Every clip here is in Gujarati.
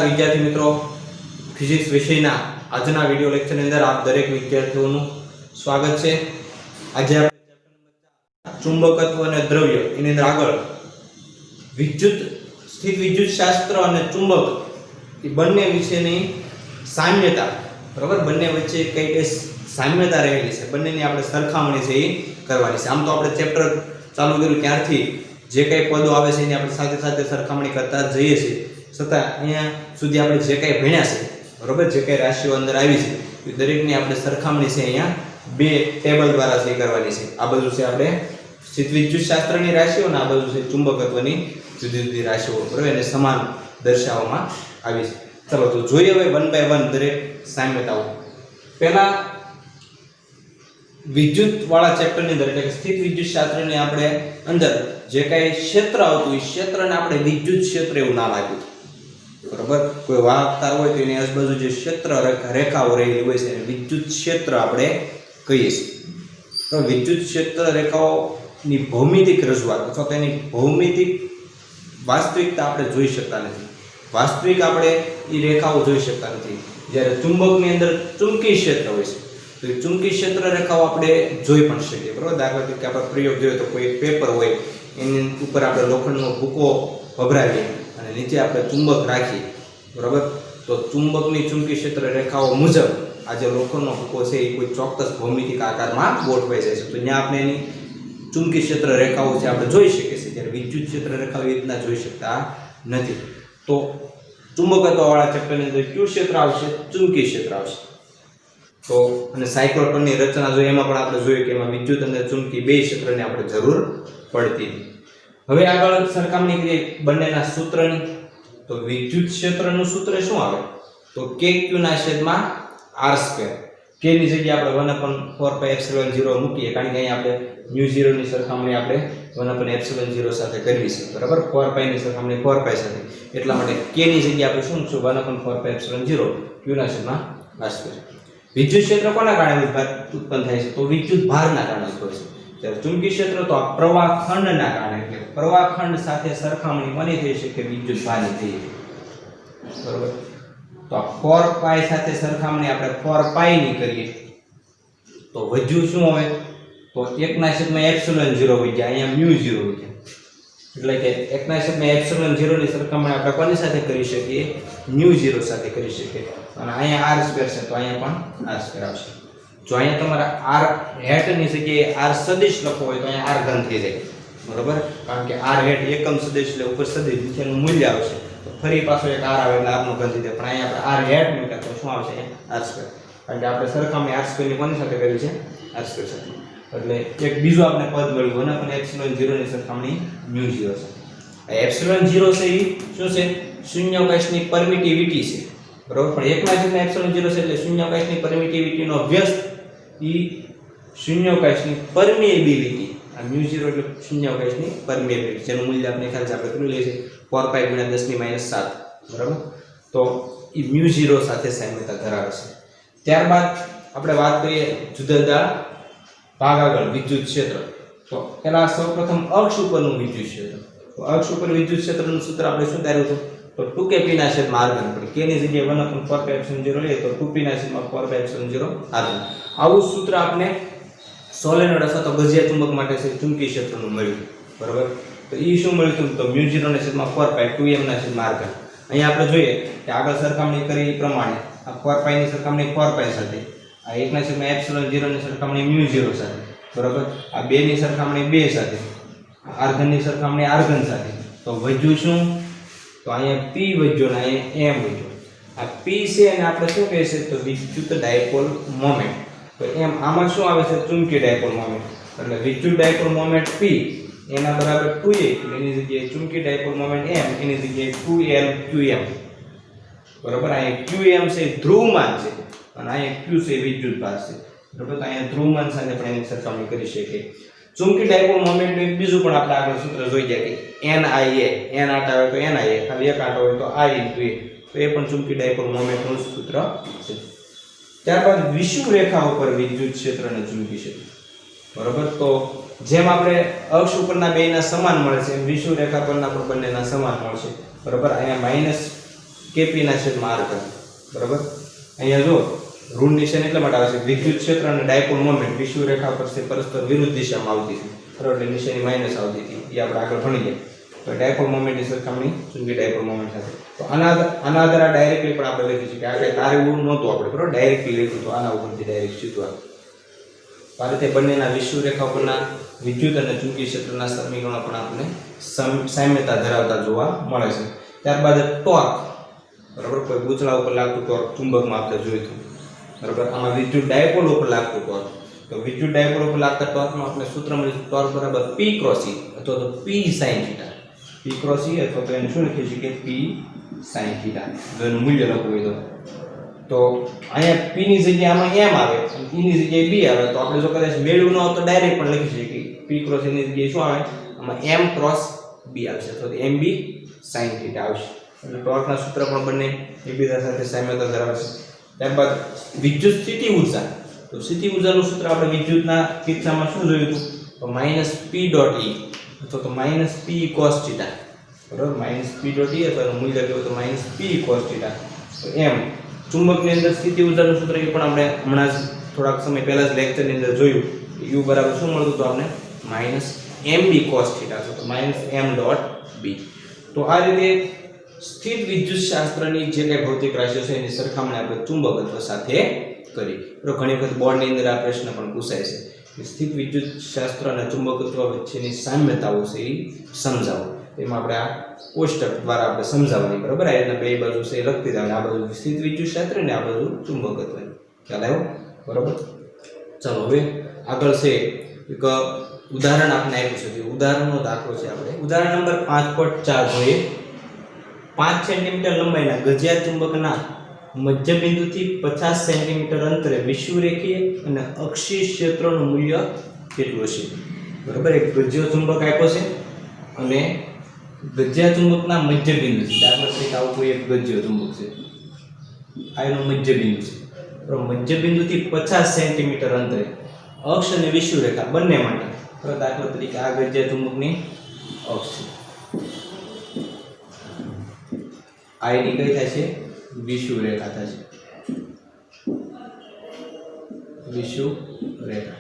નમસ્કાર વિદ્યાર્થી મિત્રો, ફિઝિક્સ વિષયના આજના વિડિયો લેક્ચરની અંદર આપ દરેક વિદ્યાર્થીઓનું સ્વાગત છે। આજે આપણે ચુંબકત્વ અને દ્રવ્ય એની અંદર આગળ વિદ્યુત સ્થિત વિદ્યુત શાસ્ત્ર અને ચુંબક એ બંને વિશેની સામ્યતા, બરાબર, બંને વચ્ચે કઈ કઈ સામ્યતા રહેલી છે, બંનેની આપણે સરખામણી છે એ કરવાની છે। આમ તો આપણે ચેપ્ટર ચાલુ કર્યું ત્યારથી જે કઈ પદો આવે છે એની આપણે સાથે સાથે સરખામણી કરતા જઈએ છીએ, છતાં અહીંયા સુધી આપણે જે કઈ ભણ્યા છે, બરાબર, જે કઈ રાશિઓ અંદર આવી છે એ દરેકની આપણે સરખામણી છે અહીંયા બે ટેબલ દ્વારા છે કરવાની છે। આ બધું છે આપણે સ્થિત વિદ્યુત શાસ્ત્રની રાશિઓ અને આ બધું છે ચુંબકત્વની જુદી જુદી રાશિઓ, બરાબર, એને સમાન દર્શાવવામાં આવી છે। ચલો તો જોઈએ હવે વન બાય વન દરેક સામ્યતાઓ। પહેલા વિદ્યુત વાળા ચેપ્ટરની અંદર એટલે કે સ્થિત વિદ્યુત શાસ્ત્રની આપણે અંદર જે કઈ ક્ષેત્ર આવતું એ ક્ષેત્રને આપણે વિદ્યુત ક્ષેત્ર એવું નામ આપ્યું, બરાબર। કોઈ વાહક તાર હોય તો એની આજુબાજુ જે ક્ષેત્ર રેખાઓ રહેલી હોય છે એને વિદ્યુત ક્ષેત્ર આપણે કહીએ છીએ। તો વિદ્યુત ક્ષેત્ર રેખાઓની ભૌમિતિક રજૂઆત અથવા તેની ભૌમિતિક વાસ્તવિકતા આપણે જોઈ શકતા નથી, વાસ્તવિક આપણે એ રેખાઓ જોઈ શકતા નથી। જ્યારે ચુંબકની અંદર ચુંબકીય ક્ષેત્ર હોય છે તો એ ચુંબકીય ક્ષેત્ર રેખાઓ આપણે જોઈ પણ શકીએ, બરાબર। દાખલા તરીકે આપણે પ્રયોગ જોઈએ તો કોઈ પેપર હોય એની ઉપર આપણે લોખંડનો ભૂકો ભભરાવીએ અને નીચે આપણે ચુંબક રાખીએ, બરાબર, તો ચુંબકની ચુંબકીય ક્ષેત્ર રેખાઓ મુજબ આ જે લોખંડનો ભૂકો છે એ કોઈ ચોક્કસ ભૌમિતિક આકારમાં ગોઠવાઈ જાય છે, તો ત્યાં આપણે એની ચુંબકીય ક્ષેત્ર રેખાઓ છે આપણે જોઈ શકીએ છીએ, જ્યારે વિદ્યુત ક્ષેત્ર રેખાઓ એ રીતના જોઈ શકતા નથી। તો ચુંબકત્વ વાળા ચેપ્ટરની અંદર કયું ક્ષેત્ર આવશે? ચુંબકીય ક્ષેત્ર આવશે। તો અને સાયક્લોટ્રોનની રચના જોઈએ એમાં પણ આપણે જોઈએ કે એમાં વિદ્યુત અને ચુંબકી બે ક્ષેત્રની આપણે જરૂર પડતી હતી। હવે આગળ સરખામણી કરીએ બંનેના સૂત્રની, તો વિદ્યુત ક્ષેત્રનું સૂત્ર શું આવે? તો kq ના છેદમાં r², k ની જગ્યાએ આપણે 1/4πε0 મૂકીએ, કારણ કે અહીંયા આપણે μ0 ની સરખામણી આપણે 1/ε0 સાથે કરવી છે, બરાબર, 4π ની સરખામણી 4π સાથે, એટલા માટે k ની જગ્યાએ આપણે શું મૂકશું? 1/4πε0 q ના છેદમાં r²। વિદ્યુત ક્ષેત્ર કોના કારણે ઉત્પન્ન થાય છે? તો વિદ્યુત ભારના કારણે ઉત્પન્ન થાય છે। જ્યારે ચુંબકીય ક્ષેત્ર તો આ પ્રવાહ ખંડના કારણે, એટલે પ્રવાહ ખંડ સાથે સરખામણી કોની થઈ શકે? વિદ્યુત ભારની થઈ શકે, બરાબર। તો આ 4π સાથે સરખામણી આપણે 4π ની કરીએ તો વધ્યું શું હોય? તો 1/ε0 હોય જાય, અહીંયા μ0 હોય જાય, એટલે કે 1/ε0 ની સરખામણી આપણે કોની સાથે કરી શકીએ? μ0 સાથે કરી શકીએ, અને અહીંયા r² છે તો અહીંયા પણ r² આવશે। જો અહીંયા તમારે r હેટ ની જગ્યાએ r સદિશ લખવો હોય તો અહીંયા r ઘન થઈ જાય, બરાબર, કારણ કે r હેટ એકમ સદિશ એટલે ઉપર સદિશ નીચેનું મૂલ્ય આવશે તો ફરી પાછો એક r આવે એટલે r નો ઘન થઈ જાય, પણ અહીંયા આપણે r હેટ મૂક્યા તો શું આવશે? r², કારણ કે આપણે સરખામણી r² ની કોની સાથે કરી છે? r² સાથે, એટલે એક બીજું આપણે પદ મળ્યું 1/ε0 ની સરખામણી μ0 છે। આ ε0 છે એ શું છે? શૂન્યાવકાશની પરમિટિવિટી છે, બરાબર, પણ 1/ε0 છે એટલે શૂન્યાવકાશની પરમિટિવિટીનો વ્યસ્ત એ શૂન્યાવકાશની પરમિએબિલિટી, આ μ0 એટલે શૂન્યાવકાશની પરમિએબિલિટી, જેનું મૂલ્ય આપણે ખ્યાલ છે આપણે કેટલું લઈએ છીએ? 4π × 10⁻⁷, બરાબર, તો એ μ0 સાથે સામ્યતા ધરાવે છે। ત્યારબાદ આપણે વાત કરીએ જુદા જુદા ભાગ આગળ વિદ્યુત ક્ષેત્ર, તો પહેલા સૌપ્રથમ અક્ષ ઉપરનું વિદ્યુત ક્ષેત્ર, તો અક્ષ ઉપર વિદ્યુત ક્ષેત્રનું સૂત્ર આપણે શું ધાર્યું હતું? તો 2kp ના છેદમાં r ઘન, પણ k ની જગ્યાએ 1/4πε0 લઈએ તો 2p ના છેદમાં 4πε0 r ઘન। આવું સૂત્ર આપણે સોલેનોઇડ અથવા તો ગજિયા ચુંબક માટે છે ચુંબકીય ક્ષેત્રનું મળ્યું, બરાબર, તો એ શું મળ્યું હતું? તો μ0 ના છેદમાં 4π 2m ના છેદમાં r ઘન। અહીંયા આપણે જોઈએ કે આગળ સરખામણી કરી એ પ્રમાણે આ 4π ની સરખામણી 4π સાથે, આ 1/ε0 ની સરખામણી μ0 સાથે, બરાબર, આ 2 ની સરખામણી 2 સાથે, r ઘન ની સરખામણી r ઘન સાથે, તો વધ્યું શું? તો અહીંયા p વધ્યો ને અહીંયા m વધ્યો। આ p છે અને આપણે શું કહે છે? તો વિદ્યુત ડાયપોલ મોમેન્ટ, તો એમ આમાં શું આવે છે? ચુંબકીય ડાયપોલ મોમેન્ટ, એટલે વિદ્યુત ડાયપોલ મોમેન્ટ p એના બરાબર 2a, એની જગ્યાએ ચુંબકીય ડાયપોલ મોમેન્ટ m એની જગ્યાએ 2l qm, બરાબર। અહીંયા qm છે ધ્રુવમાન છે અને અહીંયા q છે વિદ્યુત ભાર છે, બરાબર, તો અહીંયા ધ્રુવમાન સાથે પણ એની સરખામણી કરી શકીએ। ચુંબકીય ડાયપોલ મોમેન્ટ બીજું પણ આપણે આગળ સૂત્ર જોઈ ગયા કે NIA, n આટ આવે તો NIA, ખાલી એક આટ હોય તો I × A, તો એ પણ ચુંબકીય ડાયપોલ મોમેન્ટનું સૂત્ર છે। ત્યારબાદ વિષુવ રેખા ઉપર વિદ્યુત ક્ષેત્ર અને ચુંબકીય ક્ષેત્ર, બરાબર, તો જેમ આપણે અક્ષ ઉપરના બેયના સમાન મળે છે એમ વિષુવ રેખા પરના પણ બંનેના સમાન મળશે, બરાબર। અહીંયા માઈનસ k kp ના છેદમાં r કરે. બરાબર. અહીંયા જો ઋણ નિશાન એટલા માટે આવે છે વિદ્યુત ક્ષેત્ર અને ડાયપોલ મોમેન્ટ વિષુવૃત્ત રેખા પર છે પરસ્પર વિરુદ્ધ દિશામાં આવતી છે. બરાબર. એટલે નિશાની માઈનસ આવતી હતી એ આપણે આગળ ભણી ગયા. તો ડાયપોલ મોમેન્ટની સરખામણી ચુંબકીય ડાયપોલ મોમેન્ટ સાથે. તો આના આધારે ડાયરેક્ટલી પણ આપણે લખી શકીએ. આ કઈ તારે એવું નહોતું આપણે બરાબર ડાયરેક્ટલી લખ્યું તો આના ઉપરથી ડાયરેક્ટ સીધું આવે. આ રીતે બંનેના વિષુવૃત્ત રેખા પરના વિદ્યુત અને ચુંબકીય ક્ષેત્રના સમીકરણો પણ આપણે સામ્યતા ધરાવતા જોવા મળે છે. ત્યારબાદ ટોર્ક. બરાબર. કોઈ ગૂંચળા ઉપર લાગતું ટોર્ક ચુંબકમાં આપણે જોયું હતું. બરાબર. આમાં વિદ્યુત ડાયપોલ ઉપર લાગતું ટોર્ક. તો વિદ્યુત ડાયપોલ ઉપર લાગતા ટોર્કનું આપણે સૂત્ર મળ્યું ટોર્ક બરાબર P ક્રોસ E અથવા તો P sin θ. P cross E અથવા તો એને શું લખી શકીએ P sin θ. જો એનું મૂલ્ય લખવું હોય તો અહીંયા P ની જગ્યાએ આમાં m આવે અને E ની જગ્યાએ B આવે તો આપણે જો કદાચ મેળવ્યું ન હોય તો ડાયરેક્ટ પણ લખી શકીએ P ક્રોસ E ની જગ્યાએ શું આવે આમાં m ક્રોસ B આવશે અથવા તો mb sin θ આવશે. એટલે ટોર્કના સૂત્ર પણ બંને એકબીજા સાથે સામ્યતા ધરાવે છે. ત્યારબાદ વિદ્યુત સ્થિતિ ઊર્જા. તો સ્થિતિ ઊર્જાનું સૂત્ર આપણે વિદ્યુતના કિસ્સામાં શું જોયું હતું તો -p ડોટ E અથવા તો -p cos θ. બરાબર. -p.e અથવા મૂલ્ય કેવું તો -p cos θ. તો એમ ચુંબકની અંદર સ્થિતિ ઊર્જાનું સૂત્ર એ પણ આપણે હમણાં જ થોડાક સમય પહેલા જ લેક્ચરની અંદર જોયું. u બરાબર શું મળતું હતું આપણે -mb cos θ અથવા તો -m.b. તો આ રીતે સ્થિત વિદ્યુત શાસ્ત્રની જે કંઈ ભૌતિક રાશિઓ છે એની સરખામણી આપણે ચુંબકત્વ સાથે કરી. તો ઘણી વખત બોર્ડની અંદર આ પ્રશ્ન પણ પૂછાય છે કે સ્થિત વિદ્યુત શાસ્ત્ર અને ચુંબકત્વ વચ્ચેની સામ્યતાઓ છે એ સમજાવો. એમાં આપણે આ કોષ્ટક દ્વારા આપણે સમજાવવાની. બરાબર. આ રીતના બે બાજુ છે એ લખતી જવાની. આ બાજુ સ્થિત વિદ્યુત શાસ્ત્ર ને આ બાજુ ચુંબકત્વ. ખ્યાલ આવ્યો? બરાબર. ચાલો હવે આગળ છે એક ઉદાહરણ આપણે આપ્યું છે. ઉદાહરણનો દાખલો છે. આપણે ઉદાહરણ નંબર 5.4 જોઈએ. 5 સેન્ટીમીટર લંબાઈના ગજિયા ચુંબકના મધ્ય બિંદુથી 50 સેન્ટીમીટર અંતરે વિષુવરેખીય અને અક્ષીય ક્ષેત્રનું મૂલ્ય કેટલું છે? બરાબર. એક ગજિયો ચુંબક આપ્યો છે અને ગજિયા ચુંબકના મધ્ય બિંદુથી દાખલા તરીકે આવું કોઈ એક ગજિયો ચુંબક છે. આ એનું મધ્ય બિંદુ છે. તો મધ્ય બિંદુથી 50 સેન્ટીમીટર અંતરે અક્ષ અને વિષુવરેખા બંને માટે. તો દાખલા તરીકે આ ગજિયા ચુંબકની અક્ષ છે. આ એની કઈ થાય છે વિષુવરેખા થાય છે. વિષુવરેખા.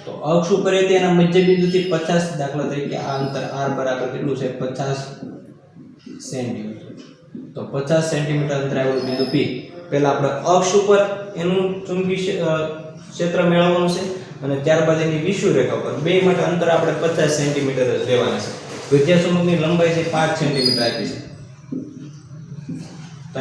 તો અક્ષ ઉપર તેના મધ્ય બિંદુથી 50 દાખલા તરીકે આ અંતર r બરાબર કેટલું છે 50 સેન્ટીમીટર. તો 50 સેન્ટીમીટર અંતરે આવેલું બિંદુ P. પહેલા આપણે અક્ષ ઉપર એનું ચુંબકીય ક્ષેત્ર મેળવવાનું છે અને ત્યારબાદ એની વિષુવરેખા પર બે માટે અંતર આપણે 50 સેન્ટીમીટર જ લેવાના છે. ગજિયા ચુંબકની લંબાઈ છે 5 સેન્ટીમીટર આપી છે. તો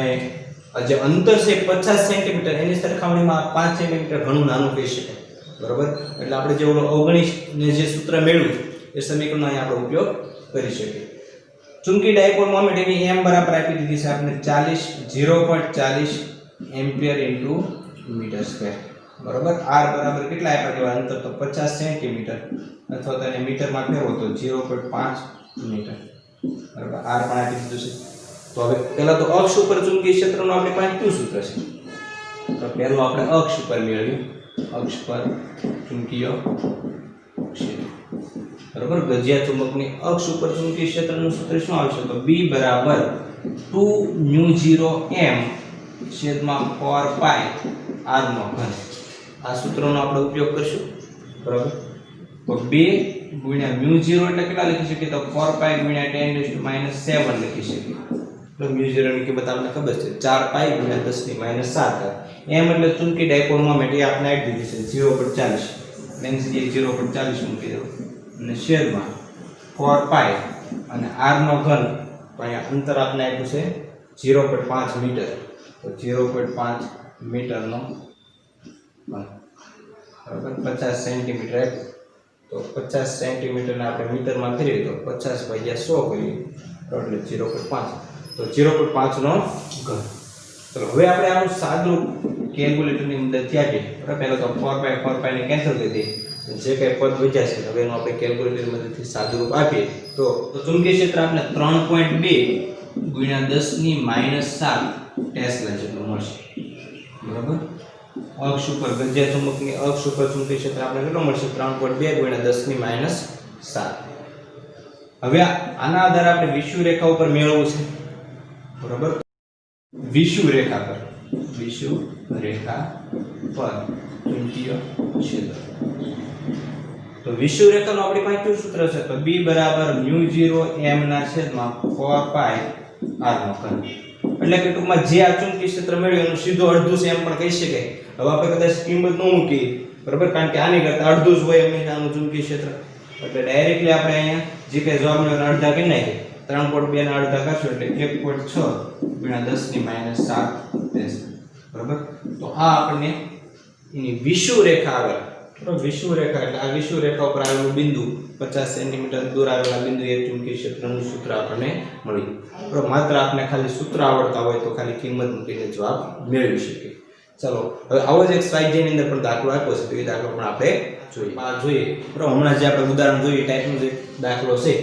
જે અંતર છે 50 સેન્ટીમીટર એની સરખામણીમાં 5 સેન્ટીમીટર ઘણું નાનું કહી શકાય. બરાબર. એટલે આપણે જે અવગણીને જે સૂત્ર મેળવ્યું એ સમીકરણનો અહીં આપણે ઉપયોગ કરી શકીએ. ચુંબકીય ડાયપોલ મોમેન્ટ એની m બરાબર આપી દીધી છે આપણે 0.40 એમ્પિયર ઇન્ટુ મીટર સ્ક્વેર. બરાબર. r બરાબર કેટલા આપ્યા કહેવાય અંતર તો 50 સેન્ટીમીટર અથવા તો એને મીટરમાં ફેરવો તો 0.5 મીટર. બરાબર. r પણ આપી દીધું છે. તો હવે પહેલા તો અક્ષ ઉપર ચુંબકીય ક્ષેત્રનું આપણી પાસે કયું સૂત્ર છે? તો પહેલું આપણે અક્ષ ઉપર મેળવ્યું. અક્ષ પર ચુંબકીય ક્ષેત્ર. બરાબર. ગજિયા ચુંબકની અક્ષ ઉપર ચુંબકીય ક્ષેત્રનું સૂત્ર શું આવશે તો B બરાબર 2μ0m છેદમાં 4π r નો ઘન. આ સૂત્રનો આપણે ઉપયોગ કરશું. બરાબર. તો 2 ગુણ્યા μ0 એટલે કેટલા લખી શકીએ તો 4π ગુણ્યા 10 7 લખી શકીએ. તો μ0 ની કિંમત આપણને ખબર છે 4π ગુણ્યા 10 7. m એટલે ચુંબકીય ડાયપોલ મોમેન્ટ એ આપણે આપી દીધી છે 0.40. એની જગ્યાએ 0.40 મૂકી દો અને છેદમાં 4π અને r નો ઘન તો અહીંયા અંતર આપણે આપ્યું છે 0.5 મીટર. તો 0.5 મીટરનો ઘન. બરાબર. 50 સેન્ટીમીટર આપ્યું તો 50 સેન્ટીમીટરને આપણે મીટરમાં ફેરવીએ તો 50 ભાગ્યા 100 કરીએ તો એટલે 0.5. તો 0.5 નો ઘન. ચલો હવે આપણે આનું સાદું કેલ્ક્યુલેટરની મદદથી આપીએ. બરાબર. પહેલા તો 4π ને કેન્સલ કરી દઈએ. જે કંઈ પદ બચ્યા છે હવે એનું આપણે કેલ્ક્યુલેટરની મદદથી સાદું રૂપ આપીએ તો ચુંબકીય ક્ષેત્ર આપણે 3.2 ગુણ્યા 10 - 7 ટેસ્લા જેટલું મળશે. બરાબર. અક્ષ ઉપર ગજિયા ચુંબકની અક્ષ ઉપર ચુંબકીય ક્ષેત્ર આપણે કેટલું મળશે 3.2 ગુણ્યા 10 - 7. હવે આના આધારે આપણે વિષુવરેખા ઉપર મેળવવું છે. બરાબર. વિષુવ રેખા પર ચુંબકીય ક્ષેત્ર. તો વિષુવ રેખાનું આપણી પાસે શું સૂત્ર છે? તો B બરાબર μ0 m ના છેદમાં 4 પાઈ r નો ઘન. એટલે કે ટૂંકમાં જે આ ચુંબકીય ક્ષેત્ર મેળવ્યું એનું સીધું અડધું છે એમ પણ કહી શકાય. હવે આપણે કદાચ કિંમત ન મૂકી, બરાબર, કારણ કે આની કરતા અડધું જ હોય હંમેશા આનું ચુંબકીય ક્ષેત્ર. એટલે ડાયરેક્ટલી આપણે અહીંયા જે કઈ જવાબ મળ્યો અડધા કરી નાખીએ. 3.2 ના અડધા કરશો એટલે 1.6 ગુણ્યા 10 ની -7 રહેશે. બરાબર. તો આ આપણને એની વિષુવ રેખા આવે. બરાબર, વિષુવ રેખા એટલે આ વિષુવ રેખા ઉપર આવેલું બિંદુ 50 સેન્ટીમીટર દૂર આવેલા બિંદુ એક ચુંબકીય ક્ષેત્રનું સૂત્ર આપણને મળ્યું. બરાબર, માત્ર આપણે ખાલી સૂત્ર આવડતા હોય તો ખાલી કિંમત મૂકીને જવાબ મેળવી શકીએ. ચલો હવે આવો જ એક સ્વાધ્યાયની અંદર પણ દાખલો આપ્યો છે, તો એ દાખલો પણ આપણે જોઈએ. બરાબર, હમણાં જે આપણે ઉદાહરણ જોઈએ ટાઈપનો જે દાખલો છે,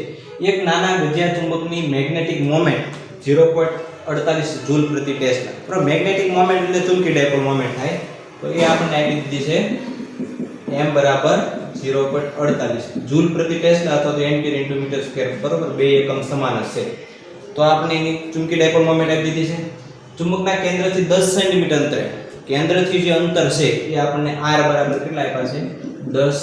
એક નાના ગજિયા ચુંબકની મેગ્નેટિક મોમેન્ટ 0.48 જૂલ પ્રતિ ટેસ્લા. બરાબર, મેગ્નેટિક મોમેન્ટ એટલે ચુંબકી ડાયપોલ મોમેન્ટ થાય. તો એ આપણને આપી દીધી છે m બરાબર 0.48 જૂલ પ્રતિ ટેસ્લા અથવા તો એમ્પીયર ઇન્ટુ મીટર સ્ક્વેર. બરાબર, બે એકમ સમાન જ છે. તો આપણે એની ચુંબકી ડાયપોલ મોમેન્ટ આપી દીધી છે. ચુંબકના કેન્દ્રથી 10 સેન્ટીમીટર અંતરે, કેન્દ્રથી જે અંતર છે એ આપણને r બરાબર કેટલા આપ્યા છે? 10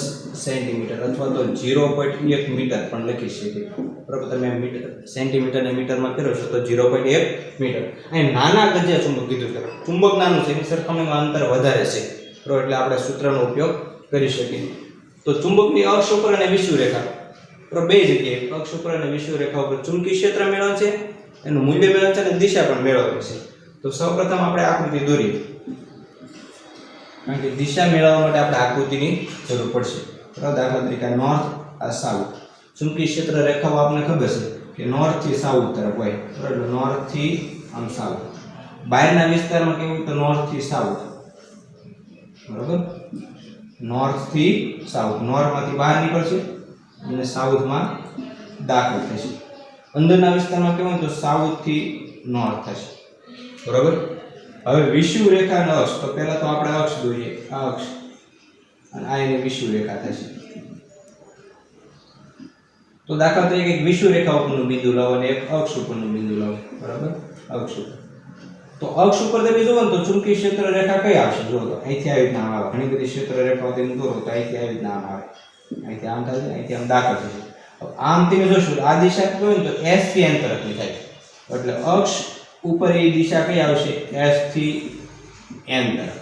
સેન્ટીમીટર અથવા તો 0.1 મીટર પણ લખી શકીએ. બરાબર, તમે મીટર સેન્ટીમીટર ને મીટરમાં ફેરવશો તો 0.1 મીટર. અહીં નાના ગજિયા ચુંબક કીધું છે. ચુંબક નાનું છે, એની સરખામણીમાં અંતર વધારે છે. બરાબર, એટલે આપણે સૂત્રનો ઉપયોગ કરી શકીએ. તો ચુંબકની અક્ષ ઉપર અને વિષુવ રેખા, બરાબર, બે જગ્યાએ અક્ષ ઉપર અને વિષુવ રેખા ઉપર ચુંબકીય ક્ષેત્ર મેળવવાનું છે, એનું મૂલ્ય મેળવવાનું છે અને દિશા પણ મેળવવાની છે. તો સૌપ્રથમ આપણે આકૃતિ દોરીએ, કારણ કે દિશા મેળવવા માટે આપણે આકૃતિની જરૂર પડશે. બરાબર, દાખલા તરીકે નોર્થ આ સાઉથ. ચુંબકીય ક્ષેત્ર રેખાઓ આપણને ખબર છે કે નોર્થ થી સાઉથ તરફ હોય. બરાબર, નોર્થ થી આમ સાઉથ. બહારના વિસ્તારમાં કેવું તો નોર્થ થી સાઉથ. બરાબર, નોર્થ થી સાઉથ. નોર્થ માંથી બહાર નીકળશે અને સાઉથ માં દાખલ થશે. અંદરના વિસ્તારમાં કેવું તો સાઉથ થી નોર્થ થશે. બરાબર, હવે વિષુવ રેખાનો અક્ષ, તો પહેલા તો આપણે અક્ષ દોરીએ. આ અક્ષ અને આ એની વિષુવ રેખા થશે. તો દાખલા તરીકે એક વિષુવ રેખા ઉપરનું બિંદુ લાવો અને એક અક્ષ ઉપરનું બિંદુ લાવો. બરાબર, અક્ષ ઉપર. તો અક્ષ ઉપર તમે જુઓ ને તો ચુંબકીય ક્ષેત્ર રેખા કઈ આવશે? જુઓ તો અહીંથી આવી નામ આવે. ઘણી બધી ક્ષેત્ર રેખાઓ તમે દોરો તો અહીંથી આવી નામ આવે. અહીંથી આમ થાય, અહીંથી આમ દાખલ થશે. આમ તમે જોશો આ દિશા કઈ હોય તો s થી n તરફની થાય. એટલે અક્ષ ઉપર એ દિશા કઈ આવશે? s થી n તરફ,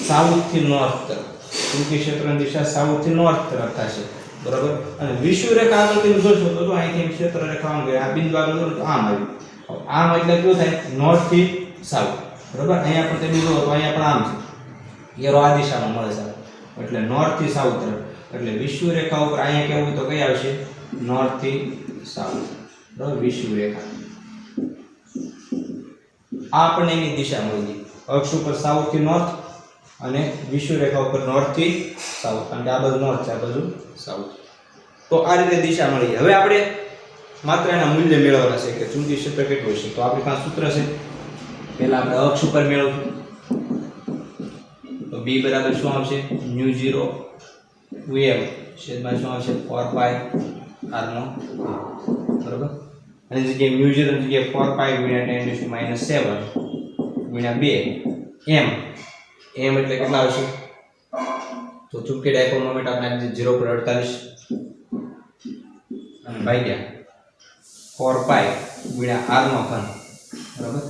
સાઉથ થી નોર્થ તરફ. ચુંબકીય ક્ષેત્રની દિશા સાઉથ થી નોર્થ તરફ થશે. બરાબર, અને વિષુવ રેખા આગળ તમે જોશો તો જો અહીંથી ક્ષેત્ર રેખા આમ ગઈ, આ બિંદુ આગળ તો આમ આવ્યું. આમ એટલે કેવું થાય? નોર્થ થી સાઉથ. બરાબર, અહીંયા પણ તમે જુઓ તો અહીંયા પણ આમ છે, એરો આ દિશામાં મળે છે. એટલે નોર્થ થી સાઉથ તરફ. એટલે વિષુવ રેખા ઉપર અહીંયા કેવું તો કઈ આવશે? નોર્થ થી સાઉથ. બરાબર, વિષુવ રેખા. આ આપણને એની દિશા મળી ગઈ. અક્ષ ઉપર સાઉથ થી નોર્થ અને વિષુવ રેખા ઉપર નોર્થ થી સાઉથ, કારણ કે આ બાજુ નોર્થ છે, આ બાજુ સાઉથ. તો આ રીતે દિશા મળી. હવે આપણે માત્ર એના મૂલ્ય મેળવવાના છે કે ચુંબકીય ક્ષેત્ર કેટલું છે. તો આપણી પાસે સૂત્ર છે, પહેલા આપણે અક્ષ ઉપર મેળવશું. તો b બરાબર શું આવશે? μ0 m છેદમાં શું આવશે? 4 પાઈ r નો. બરાબર, અને જગ્યાએ μ0 ની જગ્યાએ 4 પાઈ ગુણ્યા 10 7 ગુણ્યા 2 m. m એટલે કેટલા આવશે? તો ચુંબકીય ડાયપોલ મોમેન્ટ આપણે 0.48 અને ભાગ્યા 4 પાઈ ગુણ્યા r નો ઘન. બરાબર,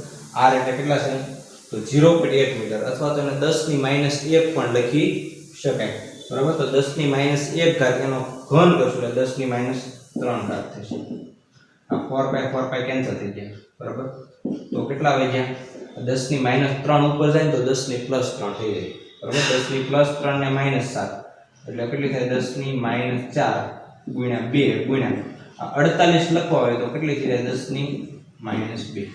r એટલે કેટલા છે? તો 0.1 મીટર અથવા તો એને 10 ની -1 પણ લખી શકાય. બરાબર, તો 10 ની -1 ઘાત એનો ઘન કરશું એટલે 10 ની -3 ઘાત થશે. આ 4 પાઈ કેન્સલ થઈ ગયા. બરાબર, તો કેટલા આવી ગયા? 10 ની -3 ઉપર જાય તો 10 ની +3 થઈ જાય. બરાબર, 10 ની +3 ને -7 એટલે કેટલી થાય? 10 ની -4 ગુણ્યા 2 ગુણ્યા 48 લખવા હોય તો કેટલી થઈ જાય? 10 ની -2.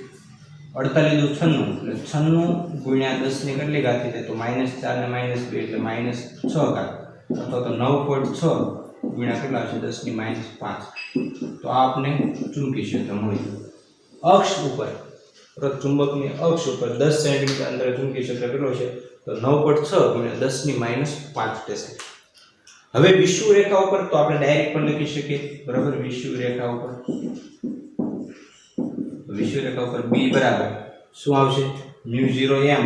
48 દુ 96 એટલે 96 ગુણ્યા 10 ની કેટલી ઘાત થઈ જાય? તો -4 ને -2 એટલે -6 ઘાત અથવા તો 9.6 ગુણ્યા કેટલા આવશે? 10 ની -5. તો આ આપણે ચુંબકીય ક્ષેત્ર મળ્યું. અક્ષ ઉપર, ચુંબકની અક્ષ ઉપર 10 સેન્ટીમીટર અંતરે ચુંબકીય ક્ષેત્ર કેટલો છે? તો 9.6 ગુણ્યા 10 ની -5 થશે. હવે વિષુવ રેખા ઉપર તો આપણે ડાયરેક્ટ પણ લખી શકીએ. બરાબર, વિષુવ રેખા ઉપર, વિષુવ રેખા ઉપર b બરાબર શું આવશે μ0m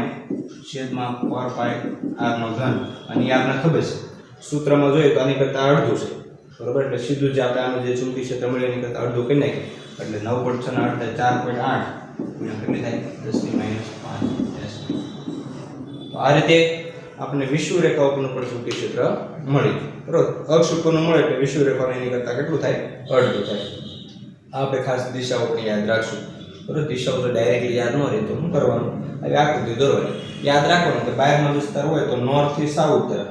છેદમાં 4πr નો ઘન અને એ આપણને ખબર છે સૂત્રમાં જોઈએ તો આની કરતાં અડધું છે બરોબર એટલે સીધું જ આપણે આનું જે ચુંબકીય ક્ષેત્ર મળ્યું એની કરતાં અડધું કરી નાખીએ એટલે 9.8 4.8 કેટલી થાય 10⁻5 તો આ રીતે આપણે વિષુવરેખા ઉપરનું પણ ચુંબકીય ક્ષેત્ર મળી બરોબર અક્ષ ઉપરનું મળે એટલે વિષુવરેખાનું એની કરતાં કેટલું થાય અડધું થાય આ આપણે ખાસ દિશાઓ પણ યાદ રાખશું બરોબર દિશાઓ તો ડાયરેક્ટલી યાદ ન રહે તો શું કરવાનું હવે આકૃતિ દોરવાની યાદ રાખવાનું કે બહારનો વિસ્તાર હોય તો નોર્થ થી સાઉથ તરફ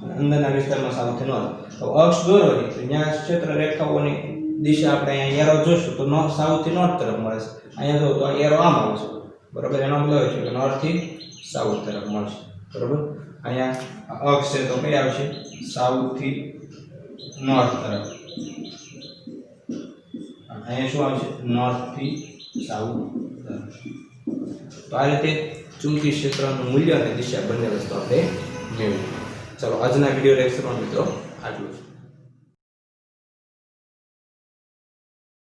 અને અંદરના વિસ્તારમાં સાઉથ થી નોર્થ તો અક્ષ દોરવાની તો ત્યાં ક્ષેત્ર રેખાઓની દિશા આપણે અહીંયા એરો જોશું તો નોર્થ સાઉથ થી નોર્થ તરફ મળે છે અહીંયા જો તો એરો આમ આવશે બરોબર એનો મતલબ છે કે નોર્થ થી સાઉથ તરફ મળશે બરોબર અહીંયા અક્ષ છે તો કઈ આવશે સાઉથ થી નોર્થ તરફ અહીંયા શું આવશે નોર્થ થી સાઉથ તરફ તો આ રીતે ચુંબકીય ક્ષેત્રનું મૂલ્ય અને દિશા બંને વસ્તુ આપણે મેળવી ચલો આજના વિડીયો લેક્ચરમાં મિત્રો આટલું